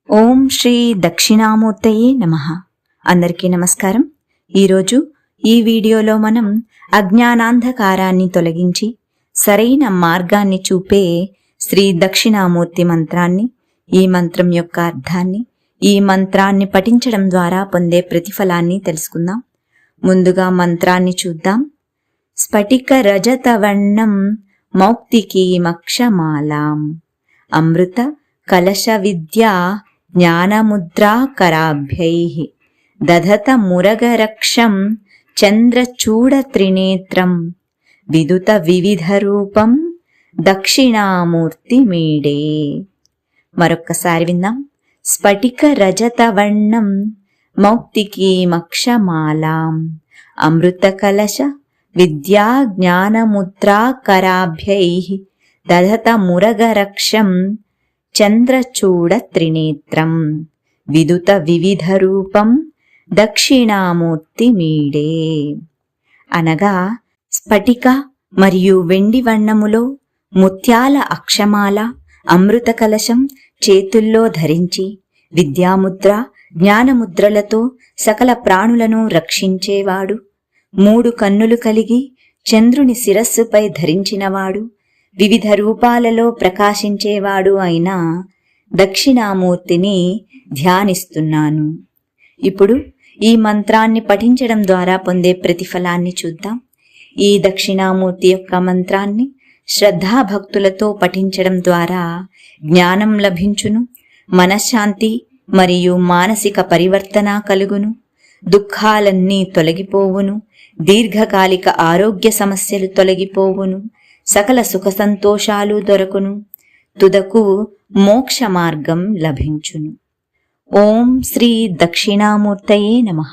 ఓం శ్రీ దక్షిణామూర్తయే నమః. అందరికీ నమస్కారం. ఈరోజు ఈ వీడియోలో మనం అజ్ఞానాంధకారాన్ని తొలగించి సరైన మార్గాన్ని చూపే శ్రీ దక్షిణామూర్తి మంత్రాన్ని, ఈ మంత్రం యొక్క అర్థాన్ని, ఈ మంత్రాన్ని పఠించడం ద్వారా పొందే ప్రతిఫలాన్ని తెలుసుకుందాం. ముందుగా మంత్రాన్ని చూద్దాం. స్ఫటిక రజతవర్ణం మౌక్తికీమక్షమాలాం అమృత కలశ విద్యా జ్ఞానముద్రాకరాభ్యైః దధత మురగరక్షం చంద్రచూడ త్రినేత్రం విదుత వివిధ రూపం దక్షిణామూర్తి మీడే. మరొక్కసారి విందాం. స్ఫటిక రజతవర్ణం మౌక్తికీమక్షమాలాం అమృత కలశ విద్యా జ్ఞానముద్రాకరాభ్యైః దధత మురగరక్షం చంద్రచూడ త్రినేత్రం విదుత వివిధ రూపం దక్షిణామూర్తి మీడే. అనగా స్ఫటిక మరియు వెండి వర్ణములో ముత్యాల అక్షమాల, అమృత కలశం చేతుల్లో ధరించి విద్యాముద్ర, జ్ఞానముద్రలతో సకల ప్రాణులను రక్షించేవాడు, 3 కన్నులు కలిగి చంద్రుని శిరస్సుపై ధరించినవాడు, వివిధ రూపాలలో ప్రకాశించేవాడు అయిన దక్షిణామూర్తిని ధ్యానిస్తున్నాను. ఇప్పుడు ఈ మంత్రాన్ని పఠించడం ద్వారా పొందే ప్రతిఫలాన్ని చూద్దాం. ఈ దక్షిణామూర్తి యొక్క మంత్రాన్ని శ్రద్ధాభక్తులతో పఠించడం ద్వారా జ్ఞానం లభించును, మనశ్శాంతి మరియు మానసిక పరివర్తన కలుగును, దుఃఖాలన్నీ తొలగిపోవును, దీర్ఘకాలిక ఆరోగ్య సమస్యలు తొలగిపోవును, సకల సుఖ సంతోషాలు దొరకును, తుదకు మోక్ష మార్గం లభించును. ఓం శ్రీ దక్షిణామూర్తయే నమః.